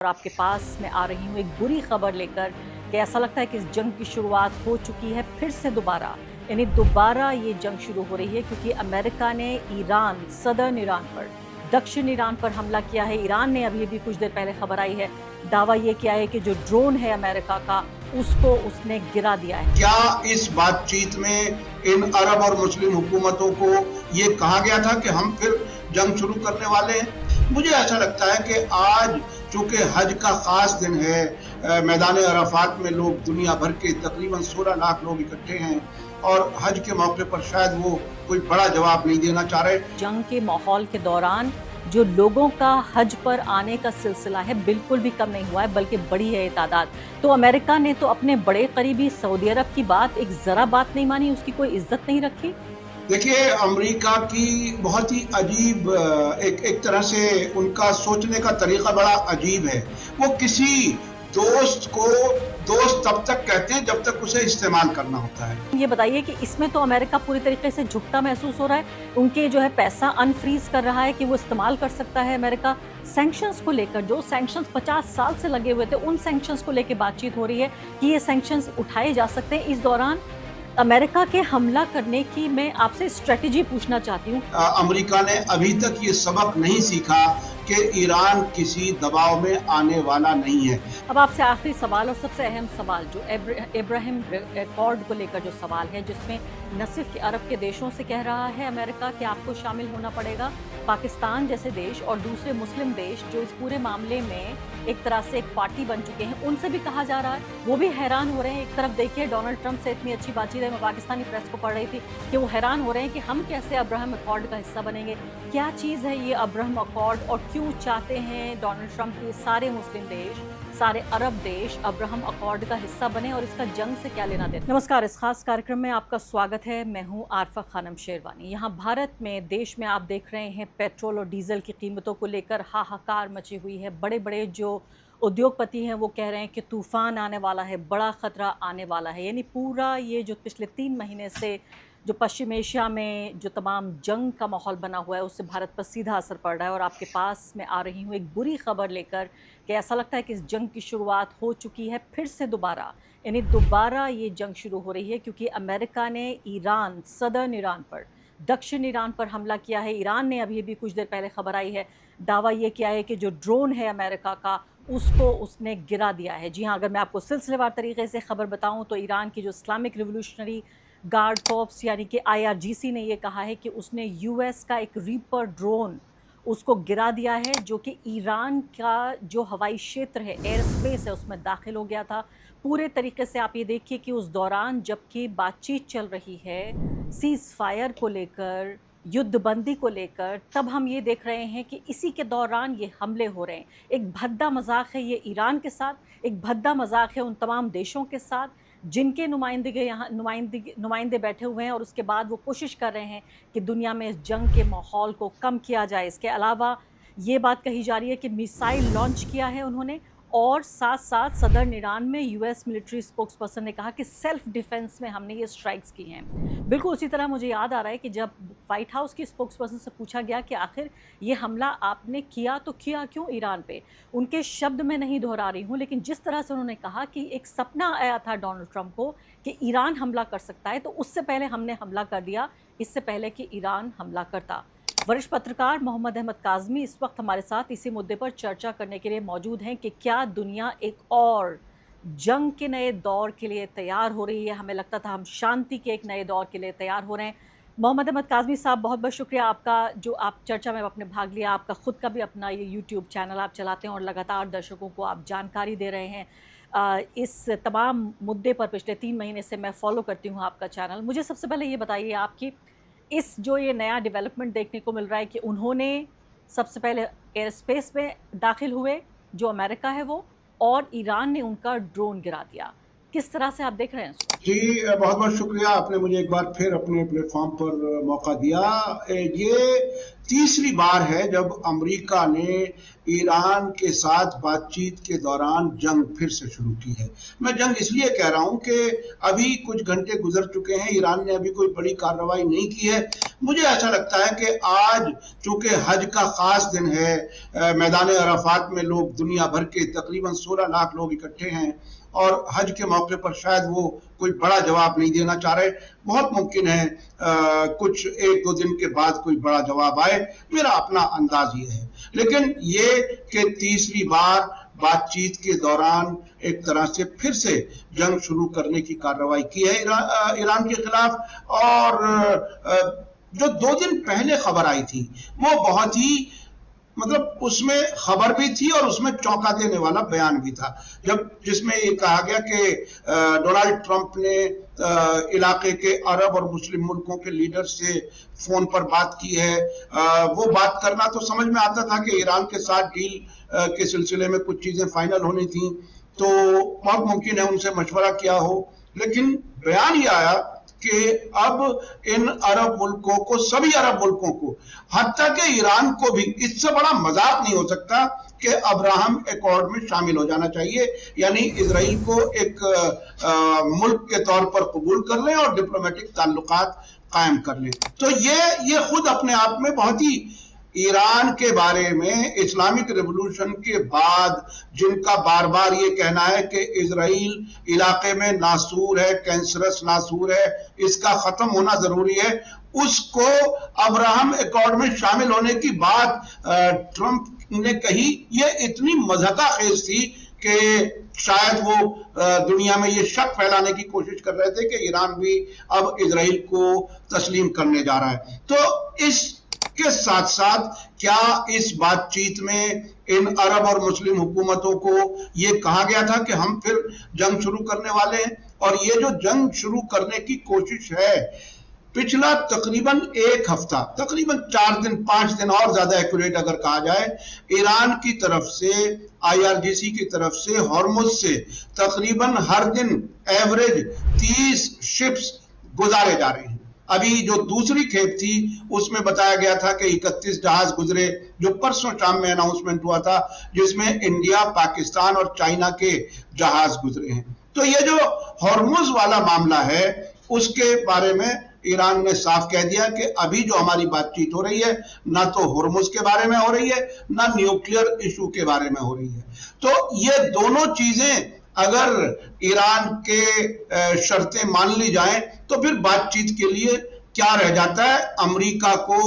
और आपके पास मैं आ रही हूँ एक बुरी खबर लेकर कि ऐसा लगता है कि इस जंग की शुरुआत हो चुकी है फिर से दोबारा। यानी दोबारा ये जंग शुरू हो रही है क्योंकि अमेरिका ने ईरान, सदर्न ईरान पर, दक्षिण ईरान पर हमला किया है। ईरान ने अभी कुछ देर पहले खबर आई है, दावा ये किया है कि जो ड्रोन है अमेरिका का उसको उसने गिरा दिया है। क्या इस बातचीत में इन अरब और मुस्लिम हुकूमतों को ये कहा गया था कि हम फिर जंग शुरू करने वाले हैं? मुझे ऐसा लगता है कि आज चूंकि हज का खास दिन है, मैदान अराफात में लोग दुनिया भर के तकरीबन 16 लाख लोग इकट्ठे हैं और हज के मौके पर शायद वो कोई बड़ा जवाब नहीं देना चाह रहे। जंग के माहौल के दौरान जो लोगों का हज पर आने का सिलसिला है बिल्कुल भी कम नहीं हुआ है, बल्कि बढ़ी है ये तादाद। तो अमेरिका ने तो अपने बड़े करीबी सऊदी अरब की बात एक जरा बात नहीं मानी, उसकी कोई इज्जत नहीं रखी। देखिए, अमेरिका की बहुत ही अजीब एक तरह से उनका सोचने का तरीका बड़ा अजीब है। वो किसी दोस्त को दोस्त तब तक कहते हैं जब तक उसे इस्तेमाल करना होता है। ये बताइए कि इसमें तो अमेरिका पूरी तरीके से झुकता महसूस हो रहा है। उनके जो है पैसा अनफ्रीज कर रहा है कि वो इस्तेमाल कर सकता है अमेरिका। सैंक्शंस को लेकर, जो सैंक्शंस 50 साल से लगे हुए थे, उन सैंक्शंस को लेकर बातचीत हो रही है कि ये सैंक्शंस उठाए जा सकते हैं। इस दौरान अमेरिका के हमला करने की मैं आपसे स्ट्रेटेजी पूछना चाहती हूँ। अमेरिका ने अभी तक ये सबक नहीं सीखा कि ईरान किसी दबाव में आने वाला नहीं है। अब आपसे आखिरी सवाल और सबसे अहम सवाल, जो इब्राहिम अकॉर्ड को लेकर जो सवाल है, जिसमें न सिर्फ अरब के देशों से कह रहा है अमेरिका कि आपको शामिल होना पड़ेगा, पाकिस्तान जैसे देश और दूसरे मुस्लिम देश जो इस पूरे मामले में एक तरह से एक पार्टी बन चुके हैं, उनसे भी कहा जा रहा है, वो भी हैरान हो रहे हैं। एक तरफ देखिए डोनाल्ड ट्रंप से इतनी अच्छी बातचीत है, मैं पाकिस्तानी प्रेस को पढ़ रही थी कि वो हैरान हो रहे हैं कि हम कैसे अब्राहम अकॉर्ड का हिस्सा बनेंगे। क्या चीज़ है ये अब्राहम अकॉर्ड और क्यों चाहते हैं डोनाल्ड ट्रंप के सारे मुस्लिम देश, सारे अरब देश अब्राहम अकॉर्ड का हिस्सा बने और इसका जंग से क्या लेना देना। नमस्कार, इस खास कार्यक्रम में आपका स्वागत है। मैं हूं आरफा खानम शेरवानी। यहाँ भारत में, देश में आप देख रहे हैं पेट्रोल और डीजल की कीमतों को लेकर हाहाकार मची हुई है। बड़े बड़े जो उद्योगपति हैं वो कह रहे हैं कि तूफान आने वाला है, बड़ा ख़तरा आने वाला है। यानी पूरा ये जो पिछले 3 महीने से जो पश्चिम एशिया में जो तमाम जंग का माहौल बना हुआ है, उससे भारत पर सीधा असर पड़ रहा है। और आपके पास मैं आ रही हूँ एक बुरी खबर लेकर कि ऐसा लगता है कि इस जंग की शुरुआत हो चुकी है फिर से दोबारा। यानी दोबारा ये जंग शुरू हो रही है क्योंकि अमेरिका ने ईरान, सदर्न ईरान पर, दक्षिण ईरान पर हमला किया है। ईरान ने अभी कुछ देर पहले खबर आई है, दावा ये किया है कि जो ड्रोन है अमेरिका का उसको उसने गिरा दिया है। जी हाँ, अगर मैं आपको सिलसिलेवार तरीके से खबर बताऊं तो ईरान की जो इस्लामिक रिवोल्यूशनरी गार्ड कॉर्प्स यानी कि IRGC ने ये कहा है कि उसने US का एक रीपर ड्रोन उसको गिरा दिया है, जो कि ईरान का जो हवाई क्षेत्र है, एयर स्पेस है, उसमें दाखिल हो गया था। पूरे तरीके से आप ये देखिए कि उस दौरान जबकि बातचीत चल रही है सीज़ फायर को लेकर, युद्धबंदी को लेकर, तब हम ये देख रहे हैं कि इसी के दौरान ये हमले हो रहे हैं। एक भद्दा मजाक है ये ईरान के साथ, एक भद्दा मजाक है उन तमाम देशों के साथ जिनके नुमाइंदे बैठे हुए हैं और उसके बाद वो कोशिश कर रहे हैं कि दुनिया में इस जंग के माहौल को कम किया जाए। इसके अलावा ये बात कही जा रही है कि मिसाइल लॉन्च किया है उन्होंने, और साथ साथ सदर्न ईरान में US मिलिट्री स्पोक्स पर्सन ने कहा कि सेल्फ डिफेंस में हमने ये स्ट्राइक्स की हैं। बिल्कुल उसी तरह मुझे याद आ रहा है कि जब व्हाइट हाउस की स्पोक्स पर्सन से पूछा गया कि आखिर ये हमला आपने किया तो किया क्यों ईरान पे, उनके शब्द में नहीं दोहरा रही हूँ, लेकिन जिस तरह से उन्होंने कहा कि एक सपना आया था डोनाल्ड ट्रंप को कि ईरान हमला कर सकता है, तो उससे पहले हमने हमला कर दिया, इससे पहले कि ईरान हमला करता। वरिष्ठ पत्रकार मोहम्मद अहमद काज़मी इस वक्त हमारे साथ इसी मुद्दे पर चर्चा करने के लिए मौजूद हैं कि क्या दुनिया एक और जंग के नए दौर के लिए तैयार हो रही है। हमें लगता था हम शांति के एक नए दौर के लिए तैयार हो रहे हैं। मोहम्मद अहमद काज़मी साहब, बहुत बहुत शुक्रिया आपका, जो आप चर्चा में अपने भाग लिया। आपका ख़ुद का भी अपना ये यूट्यूब चैनल आप चलाते हैं और लगातार दर्शकों को आप जानकारी दे रहे हैं इस तमाम मुद्दे पर। पिछले 3 महीने से मैं फॉलो करती हूँ आपका चैनल। मुझे सबसे पहले ये बताइए, आपकी इस जो ये नया डेवलपमेंट देखने को मिल रहा है कि उन्होंने सबसे पहले एयर स्पेस में दाखिल हुए जो अमेरिका है वो, और ईरान ने उनका ड्रोन गिरा दिया, किस तरह से आप देख रहे हैं इसको? जी, बहुत बहुत शुक्रिया, आपने मुझे एक बार फिर अपने प्लेटफॉर्म पर मौका दिया। ये तीसरी बार है जब अमेरिका ने ईरान के साथ बातचीत के दौरान जंग फिर से शुरू की है। मैं जंग इसलिए कह रहा हूं कि अभी कुछ घंटे गुजर चुके हैं, ईरान ने अभी कोई बड़ी कार्रवाई नहीं की है। मुझे ऐसा लगता है कि आज चूंकि हज का खास दिन है, मैदान अराफात में लोग दुनिया भर के तकरीबन 16 लाख लोग इकट्ठे हैं और हज के मौके पर शायद वो कोई बड़ा जवाब नहीं देना चाह रहे। बहुत मुमकिन है कुछ 1-2 दिन के बाद कोई बड़ा जवाब आए, मेरा अपना अंदाज ये है। लेकिन ये कि तीसरी बार बातचीत के दौरान एक तरह से फिर से जंग शुरू करने की कार्रवाई की है ईरान के खिलाफ। और जो 2 दिन पहले खबर आई थी वो बहुत ही मतलब उसमें खबर भी थी और उसमें चौंका देने वाला बयान भी था, जिसमें ये कहा गया कि डोनाल्ड ट्रंप ने इलाके के अरब और मुस्लिम मुल्कों के लीडर से फोन पर बात की है। वो बात करना तो समझ में आता था कि ईरान के साथ डील के सिलसिले में कुछ चीजें फाइनल होनी थी, तो बहुत मुमकिन है उनसे मशवरा किया हो। लेकिन बयान ये आया कि अब इन अरब मुल्कों को, सभी अरब मुल्कों को, हत्ता के ईरान को भी, इससे बड़ा मजाक नहीं हो सकता कि अब्राहम अकॉर्ड में शामिल हो जाना चाहिए, यानी इजराइल को एक मुल्क के तौर पर कबूल कर लें और डिप्लोमेटिक ताल्लुकात कायम कर लें। तो ये खुद अपने आप में बहुत ही ईरान के बारे में इस्लामिक रिवॉल्यूशन के बाद जिनका बार बार ये कहना है कि इजराइल इलाके में नासूर है, कैंसरस नासूर है, इसका खत्म होना जरूरी है, उसको अब्राहम अकॉर्ड में शामिल होने की बात ट्रंप ने कही। ये इतनी मज़ाक़खेज़ थी कि शायद वो दुनिया में ये शक फैलाने की कोशिश कर रहे थे कि ईरान भी अब इजराइल को तस्लीम करने जा रहा है। तो इसके साथ साथ क्या इस बातचीत में इन अरब और मुस्लिम हुकूमतों को ये कहा गया था कि हम फिर जंग शुरू करने वाले हैं? और ये जो जंग शुरू करने की कोशिश है, पिछला तकरीबन 1 हफ्ता, तकरीबन 4 दिन 5 दिन और ज्यादा एक्यूरेट अगर कहा जाए, ईरान की तरफ से, IRGC की तरफ से, हॉर्मुज से तकरीबन हर दिन एवरेज 30 शिप्स गुजारे जा रहे हैं। अभी जो दूसरी खेप थी उसमें बताया गया था कि 31 जहाज गुजरे, जो परसों शाम में अनाउंसमेंट हुआ था, जिसमें इंडिया, पाकिस्तान और चाइना के जहाज गुजरे हैं। तो ये जो हॉर्मुज वाला मामला है उसके बारे में ईरान ने साफ कह दिया कि अभी जो हमारी बातचीत हो रही है ना तो हॉर्मुज के बारे में हो रही है, ना न्यूक्लियर इशू के बारे में हो रही है। तो ये दोनों चीजें अगर ईरान के शर्तें मान ली जाएं तो फिर बातचीत के लिए क्या रह जाता है? अमेरिका को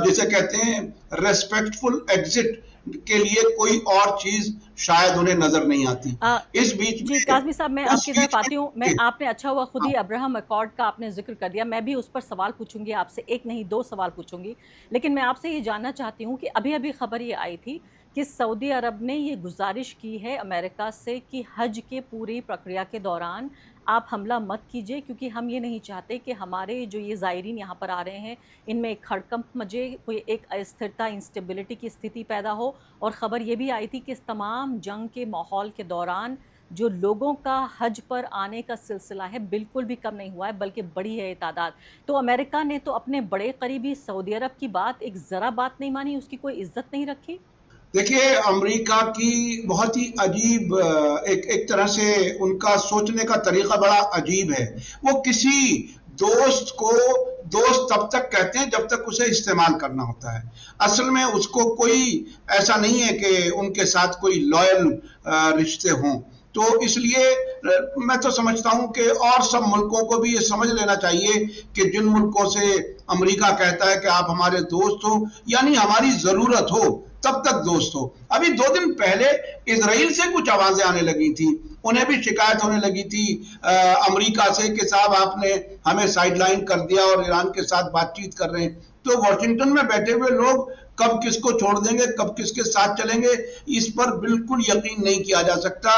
जिसे कहते हैं रेस्पेक्टफुल एग्जिट के लिए कोई और चीज शायद उन्हें नजर नहीं आती। इस बीच जी काज़मी साहब, मैं आपकी तरफ आती हूँ। आपने अच्छा हुआ खुद ही अब्राहम अकॉर्ड का आपने जिक्र कर दिया। मैं भी उस पर सवाल पूछूंगी आपसे, 1 नहीं 2 सवाल पूछूंगी, लेकिन मैं आपसे ये जानना चाहती हूँ कि अभी अभी खबर ये आई थी कि सऊदी अरब ने ये गुजारिश की है अमेरिका से कि हज के पूरी प्रक्रिया के दौरान आप हमला मत कीजिए, क्योंकि हम ये नहीं चाहते कि हमारे जो ये ज़ायरीन यहाँ पर आ रहे हैं इनमें एक खड़कंप मचे, कोई एक अस्थिरता, इंस्टेबिलिटी की स्थिति पैदा हो। और ख़बर ये भी आई थी कि इस तमाम जंग के माहौल के दौरान जो लोगों का हज पर आने का सिलसिला है बिल्कुल भी कम नहीं हुआ है, बल्कि बढ़ी है ये तादाद। तो अमेरिका ने तो अपने बड़े करीबी सऊदी अरब की बात एक ज़रा बात नहीं मानी, उसकी कोई इज्जत नहीं रखी। देखिए, अमेरिका की बहुत ही अजीब एक तरह से उनका सोचने का तरीका बड़ा अजीब है। वो किसी दोस्त को दोस्त तब तक कहते हैं जब तक उसे इस्तेमाल करना होता है। असल में उसको कोई ऐसा नहीं है कि उनके साथ कोई लॉयल रिश्ते हों। तो इसलिए मैं तो समझता हूं कि और सब मुल्कों को भी ये समझ लेना चाहिए कि जिन मुल्कों से अमेरिका कहता है कि आप हमारे दोस्त हो, यानी हमारी जरूरत हो तब तक दोस्त हो। अभी 2 दिन पहले इजराइल से कुछ आवाजें आने लगी थी, उन्हें भी शिकायत होने लगी थी अमेरिका से कि साहब आपने हमें साइडलाइन कर दिया और ईरान के साथ बातचीत कर रहे हैं। तो वॉशिंगटन में बैठे हुए लोग कब किसको छोड़ देंगे, कब किसके साथ चलेंगे, इस पर बिल्कुल यकीन नहीं किया जा सकता।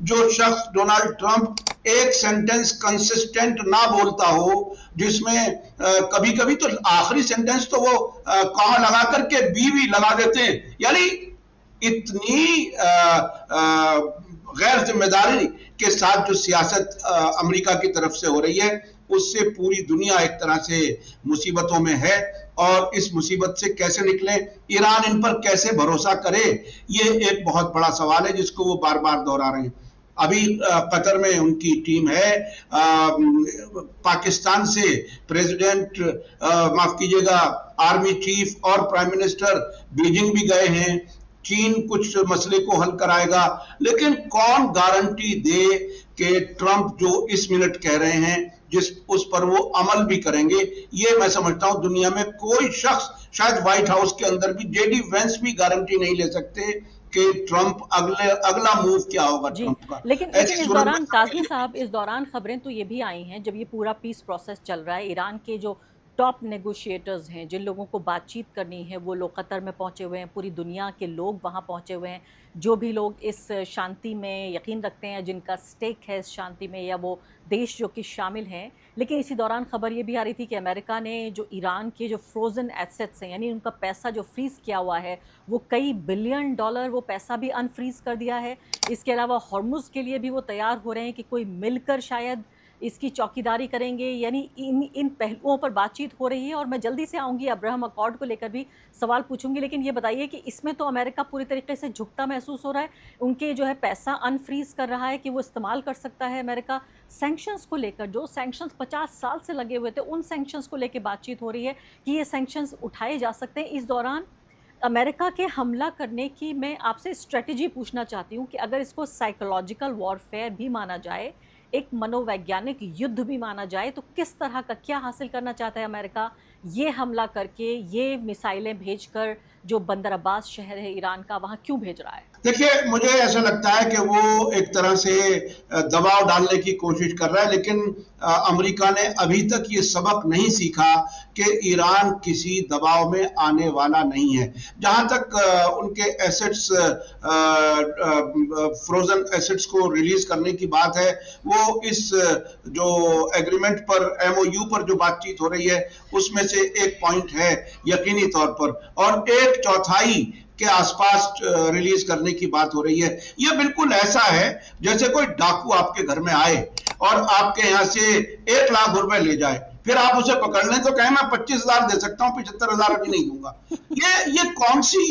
जो शख्स डोनाल्ड ट्रंप एक सेंटेंस कंसिस्टेंट ना बोलता हो, जिसमें कभी कभी तो आखिरी सेंटेंस तो वो कॉमा लगा करके भी लगा देते हैं, यानी इतनी गैर जिम्मेदारी के साथ जो सियासत अमेरिका की तरफ से हो रही है, उससे पूरी दुनिया एक तरह से मुसीबतों में है। और इस मुसीबत से कैसे निकले, ईरान इन पर कैसे भरोसा करे, ये एक बहुत बड़ा सवाल है जिसको वो बार बार दोहरा रहे हैं। अभी कतर में उनकी टीम है, पाकिस्तान से प्रेसिडेंट, माफ कीजिएगा, आर्मी चीफ और प्राइम मिनिस्टर बीजिंग भी गए हैं। चीन कुछ मसले को हल कराएगा, लेकिन कौन गारंटी दे कि ट्रंप जो इस मिनट कह रहे हैं जिस उस पर वो अमल भी करेंगे। ये मैं समझता हूं दुनिया में कोई शख्स, शायद व्हाइट हाउस के अंदर भी जेडी वेंस भी गारंटी नहीं ले सकते कि ट्रंप अगला मूव क्या होगा ट्रंप का। लेकिन इस दौरान काज़मी साहब, इस दौरान खबरें तो ये भी आई हैं, जब ये पूरा पीस प्रोसेस चल रहा है, ईरान के जो टॉप नेगोशिएटर्स हैं, जिन लोगों को बातचीत करनी है, वो लोग कतर में पहुंचे हुए हैं, पूरी दुनिया के लोग वहां पहुंचे हुए हैं, जो भी लोग इस शांति में यकीन रखते हैं, जिनका स्टेक है इस शांति में, या वो देश जो कि शामिल हैं। लेकिन इसी दौरान खबर ये भी आ रही थी कि अमेरिका ने जो ईरान के जो फ्रोज़न एसेट्स हैं, यानी उनका पैसा जो फ्रीज़ किया हुआ है, वो कई बिलियन डॉलर वो पैसा भी अनफ्रीज़ कर दिया है। इसके अलावा हॉर्मुज़ के लिए भी वो तैयार हो रहे हैं कि कोई मिलकर शायद इसकी चौकीदारी करेंगे। यानी इन पहलुओं पर बातचीत हो रही है। और मैं जल्दी से आऊँगी अब्राहम अकॉर्ड को लेकर भी सवाल पूछूंगी, लेकिन ये बताइए कि इसमें तो अमेरिका पूरी तरीके से झुकता महसूस हो रहा है। उनके जो है पैसा अनफ्रीज कर रहा है कि वो इस्तेमाल कर सकता है अमेरिका। सैंक्शंस को लेकर, जो सैंक्शंस 50 साल से लगे हुए थे, उन सैंक्शंस को लेकर बातचीत हो रही है कि ये सैंक्शंस उठाए जा सकते हैं। इस दौरान अमेरिका के हमला करने की मैं आपसे स्ट्रेटजी पूछना चाहती हूँ कि अगर इसको साइकोलॉजिकल वॉरफेयर भी माना जाए, एक मनोवैज्ञानिक युद्ध भी माना जाए, तो किस तरह का क्या हासिल करना चाहता है अमेरिका ये हमला करके, ये मिसाइलें भेजकर जो बंदर अब्बास शहर है ईरान का, वहाँ क्यों भेज रहा है? देखिए, मुझे ऐसा लगता है कि वो एक तरह से दबाव डालने की कोशिश कर रहा है, लेकिन अमेरिका ने अभी तक ये सबक नहीं सीखा कि ईरान किसी दबाव में आने वाला नहीं है। जहां तक उनके एसेट्स, फ्रोजन एसेट्स को रिलीज करने की बात है, वो इस जो एग्रीमेंट पर, एमओयू पर जो बातचीत हो रही है, उसमें से एक पॉइंट है यकीनी तौर पर, और 1/4 के आसपास रिलीज करने की बात हो रही है। यह बिल्कुल ऐसा है जैसे कोई डाकू आपके घर में आए और आपके यहां से 1 लाख रुपए ले जाए, फिर आप उसे पकड़ लें तो कहें मैं 25,000 दे सकता हूं, 75,000 अभी नहीं दूंगा। ये कौन सी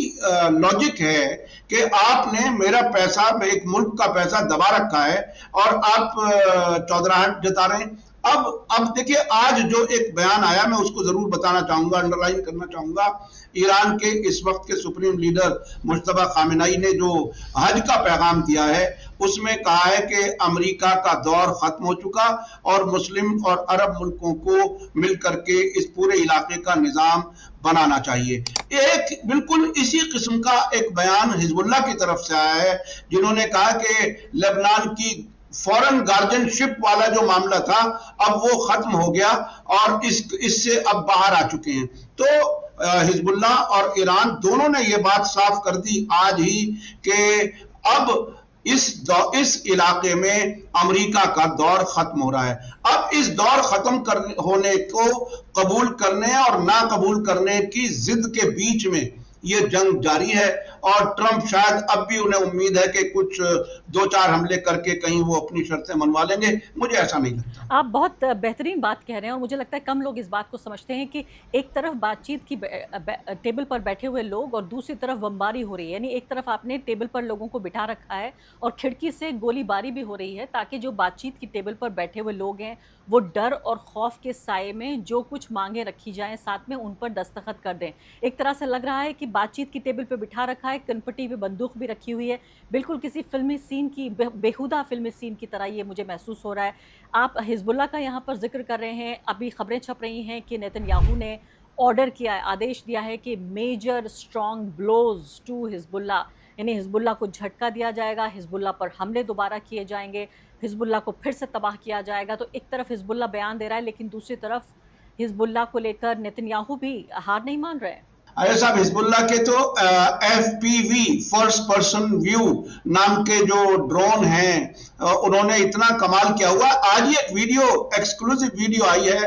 लॉजिक है कि आपने मेरा पैसा, एक मुल्क का पैसा दबा रखा है और आप चौधराहट जता रहे हैं। अब देखिए, आज जो एक बयान आया, मैं उसको जरूर बताना चाहूंगा, अंडरलाइन करना चाहूंगा। ईरान के इस वक्त के सुप्रीम लीडर मुश्तबा खामेनेई ने जो हज का पैगाम दिया है, उसमें कहा है कि अमेरिका का दौर खत्म हो चुका और मुस्लिम और अरब मुल्कों को मिलकर के इस पूरे इलाके का निजाम बनाना चाहिए। एक बिल्कुल इसी किस्म का एक बयान हिजबुल्लाह की तरफ से आया है, जिन्होंने कहा कि लेबनान की फॉरेन गार्जियनशिप वाला जो मामला था, अब वो खत्म हो गया और इससे अब बाहर आ चुके हैं। तो हिजबुल्लाह और ईरान दोनों ने ये बात साफ कर दी आज ही कि अब इस इलाके में अमेरिका का दौर खत्म हो रहा है। अब इस दौर खत्म होने को कबूल करने और ना कबूल करने की जिद के बीच में ये जंग जारी है, और ट्रंप शायद अब भी, उन्हें उम्मीद है कि कुछ 2-4 हमले करके कहीं वो अपनी शर्तें मनवा लेंगे। मुझे ऐसा नहीं लगता। आप बहुत बेहतरीन बात कह रहे हैं, और मुझे लगता है कम लोग इस बात को समझते हैं कि एक तरफ बातचीत की टेबल पर बैठे हुए लोग और दूसरी तरफ बमबारी हो रही है। यानी एक तरफ आपने टेबल पर लोगों को बिठा रखा है और खिड़की से गोलीबारी भी हो रही है, ताकि जो बातचीत की टेबल पर बैठे हुए लोग हैं वो डर और खौफ के साए में जो कुछ मांगे रखी जाएं, साथ में उन पर दस्तखत कर दें। एक तरह से लग रहा है कि बातचीत की टेबल पर बिठा रखा है, कनपट्टी पे बंदूक भी रखी हुई है, बिल्कुल किसी फिल्मी सीन की, बेहुदा फिल्मी सीन की तरह ये मुझे महसूस हो रहा है। आप हिजबुल्लाह का यहाँ पर जिक्र कर रहे हैं, अभी खबरें छप रही हैं कि नेतन्याहू ने ऑर्डर किया है, आदेश दिया है कि major strong blows to Hezbollah, यानी हिजबुल्लाह को झटका दिया जाएगा, हिजबुल्लाह पर हमले दोबारा किए जाएंगे, हिजबुल्लाह को फिर से तबाह किया जाएगा। तो एक तरफ हिजबुल्लाह बयान दे रहा है, लेकिन दूसरी तरफ हिजबुल्लाह को लेकर नेतन्याहू भी हार नहीं मान रहे हैं। अरे साहब, हिजबुल्लाह के तो FPV, फर्स्ट पर्सन व्यू नाम के जो ड्रोन हैं, उन्होंने इतना कमाल किया हुआ। आज ही एक वीडियो, एक्सक्लूसिव वीडियो आई है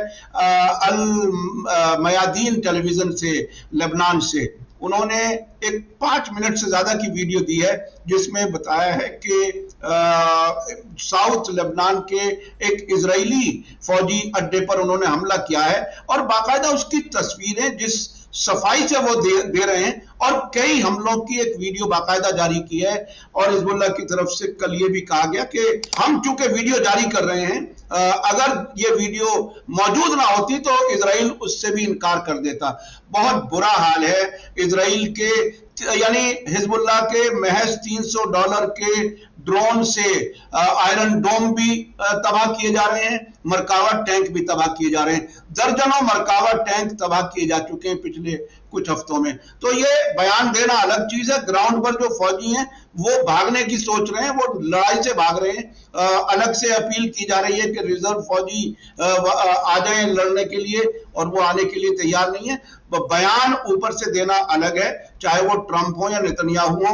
अल मयादीन टेलीविजन से, लेबनान से, उन्होंने एक 5 मिनट से ज्यादा की वीडियो दी है जिसमें बताया है कि साउथ लेबनान के एक इजरायली फौजी अड्डे पर उन्होंने हमला किया है और बाकायदा उसकी तस्वीरें जिस सफाई से वो दे रहे हैं और कई हमलों की एक वीडियो बाकायदा जारी की है। और हिजबुल्लाह की तरफ से कल ये भी कहा गया कि हम चूंकि वीडियो जारी कर रहे हैं, अगर ये वीडियो मौजूद ना होती तो इजराइल उससे भी इनकार कर देता। बहुत बुरा हाल है इजराइल के, यानी हिजबुल्लाह के महज $300 के ड्रोन से आयरन डोम भी तबाह किए जा रहे हैं, मरकावा टैंक भी तबाह किए जा रहे हैं। दर्जनों मरकावा टैंक तबाह किए जा चुके हैं पिछले कुछ हफ्तों में। तो ये बयान देना अलग चीज है, ग्राउंड पर जो फौजी हैं वो भागने की सोच रहे हैं, वो लड़ाई से भाग रहे हैं। अलग से अपील की जा रही है कि रिजर्व फौजी आ जाएं लड़ने के लिए, और वो आने के लिए तैयार नहीं है। बयान ऊपर से देना अलग है, चाहे वो ट्रंप हो या नेतन्याहू हो,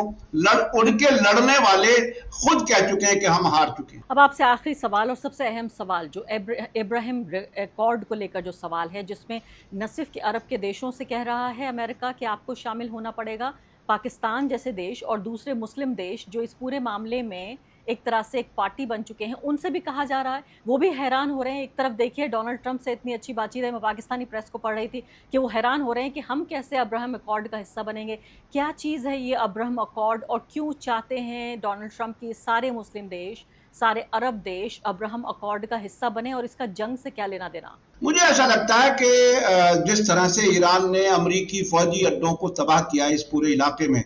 उनके लड़ने वाले खुद कह चुके हैं कि हम हार चुके हैं। अब आपसे आखिरी सवाल और सबसे अहम सवाल, जो इब्राहिम अकॉर्ड को लेकर जो सवाल है, जिसमें न सिर्फ कि अरब के देशों से कह रहा है अमेरिका कि आपको शामिल होना पड़ेगा, पाकिस्तान जैसे देश और दूसरे मुस्लिम देश जो इस पूरे मामले में एक तरह से एक पार्टी बन चुके हैं, उनसे भी कहा जा रहा है, वो भी हैरान हो रहे हैं। एक तरफ देखिए डोनाल्ड ट्रंप से इतनी अच्छी बातचीत है, मैं पाकिस्तानी प्रेस को पढ़ रही थी कि वो हैरान हो रहे हैं कि हम कैसे अब्राहम अकॉर्ड का हिस्सा बनेंगे। क्या चीज़ है ये अब्राहम अकॉर्ड, और क्यों चाहते हैं डोनाल्ड ट्रंप की सारे मुस्लिम देश, सारे अरब देश अब्राहम अकॉर्ड का हिस्सा बने, और इसका जंग से क्या लेना देना? मुझे ऐसा लगता है कि जिस तरह से ईरान ने अमेरिकी फौजी अड्डों को तबाह किया इस पूरे इलाके में,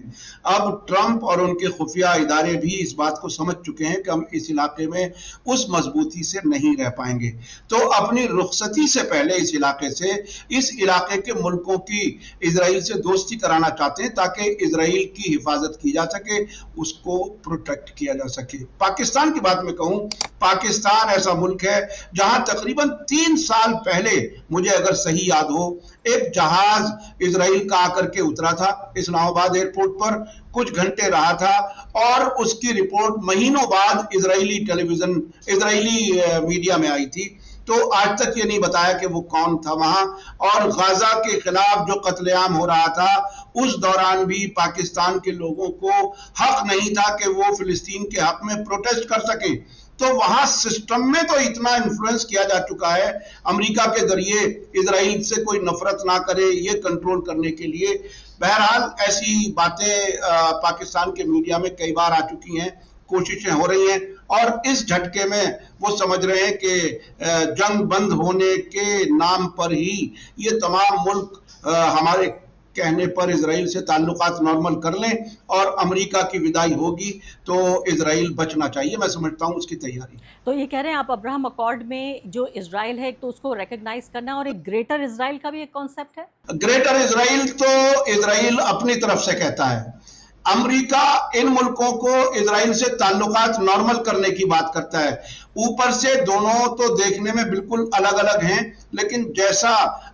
अब ट्रंप और उनके खुफिया इदारे भी इस बात को समझ चुके हैं कि हम इस इलाके में उस मजबूती से नहीं रह पाएंगे। तो अपनी रुखसती से पहले इस इलाके से, इस इलाके के मुल्कों की इजराइल से दोस्ती कराना चाहते हैं ताकि इजराइल की हिफाजत की जा सके, उसको प्रोटेक्ट किया जा सके। पाकिस्तान की बात में कहूं, पाकिस्तान ऐसा मुल्क है जहां तकरीबन 3 साल पहले, मुझे अगर सही याद हो, एक जहाज इजराइल का आकर के उतरा था इस्लामाबाद एयरपोर्ट पर, कुछ घंटे रहा था और उसकी रिपोर्ट महीनों बाद इजरायली टेलीविजन, इजरायली मीडिया में आई थी। तो आज तक ये नहीं बताया कि वो कौन था वहां। और गाजा के खिलाफ जो कत्लेआम हो रहा था, उस दौरान भी पाकिस्तान के लोगों को हक नहीं था कि वो फिलिस्तीन के हक में प्रोटेस्ट कर सके। तो वहां सिस्टम में तो इतना इन्फ्लुएंस किया जा चुका है अमेरिका के जरिए, इजराइल से कोई नफरत ना करे ये कंट्रोल करने के लिए। बहरहाल ऐसी बातें पाकिस्तान के मीडिया में कई बार आ चुकी हैं, कोशिशें हो रही हैं, और इस झटके में वो समझ रहे हैं कि जंग बंद होने के नाम पर ही ये तमाम मुल्क हमारे कहने पर इजराइल से ताल्लुकात नॉर्मल कर लें और अमेरिका की विदाई होगी तो इजराइल बचना चाहिए। मैं समझता हूं उसकी तैयारी। तो ये कह रहे हैं आप अब्राहम अकॉर्ड में जो इजराइल है, एक तो उसको रिकॉग्नाइज करना, और एक ग्रेटर इजराइल का भी एक कॉन्सेप्ट है। ग्रेटर इजराइल तो इजराइल अपनी तरफ से कहता है, अमेरिका इन मुल्कों को इजराइल से ताल्लुकात नॉर्मल करने की बात करता है। ऊपर से दोनों तो देखने में बिल्कुल अलग अलग हैं, लेकिन जैसा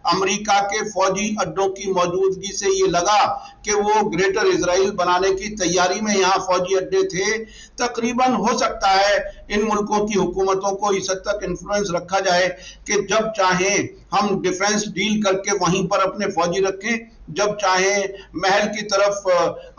अमेरिका के फौजी अड्डों की मौजूदगी से ये लगा कि वो ग्रेटर इजराइल बनाने की तैयारी में यहाँ फौजी अड्डे थे, तकरीबन हो सकता है इन मुल्कों की हुकूमतों को इस हद तक इन्फ्लुएंस रखा जाए कि जब चाहें हम डिफेंस डील करके वहीं पर अपने फौजी रखें, जब चाहें महल की तरफ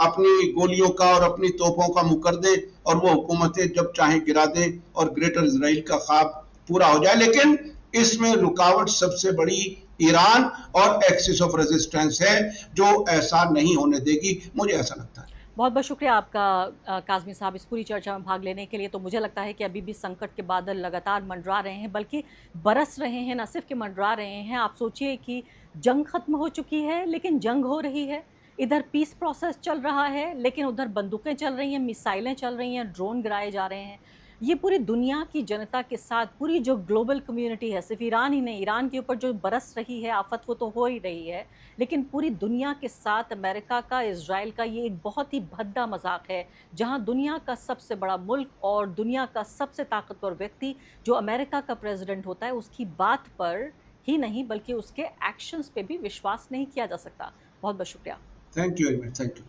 अपनी गोलियों का और अपनी तोपों का मुंह कर दें, और वो हुकूमतें जब चाहें गिरा दें और ग्रेटर इजराइल का ख्वाब पूरा हो जाए। लेकिन इसमें रुकावट सबसे बड़ी ईरान और एक्सिस ऑफ रेजिस्टेंस है, जो ऐसा नहीं होने देगी, मुझे ऐसा लगता है। बहुत बहुत शुक्रिया आपका काज़मी साहब इस पूरी चर्चा में भाग लेने के लिए। तो मुझे लगता है कि अभी भी संकट के बादल लगातार मंडरा रहे हैं, बल्कि बरस रहे हैं, न सिर्फ कि मंडरा रहे हैं। आप सोचिए कि जंग ख़त्म हो चुकी है लेकिन जंग हो रही है, इधर पीस प्रोसेस चल रहा है लेकिन उधर बंदूकें चल रही हैं, मिसाइलें चल रही हैं, ड्रोन गिराए जा रहे हैं। ये पूरी दुनिया की जनता के साथ पूरी जो ग्लोबल कम्युनिटी है, सिर्फ ईरान ही नहीं, ईरान के ऊपर जो बरस रही है आफत वो तो हो ही रही है, लेकिन पूरी दुनिया के साथ अमेरिका का, इजराइल का ये एक बहुत ही भद्दा मजाक है, जहां दुनिया का सबसे बड़ा मुल्क और दुनिया का सबसे ताकतवर व्यक्ति जो अमेरिका का प्रेसिडेंट होता है, उसकी बात पर ही नहीं बल्कि उसके एक्शंस पे भी विश्वास नहीं किया जा सकता। बहुत बहुत शुक्रिया। Thank you very much. Thank you.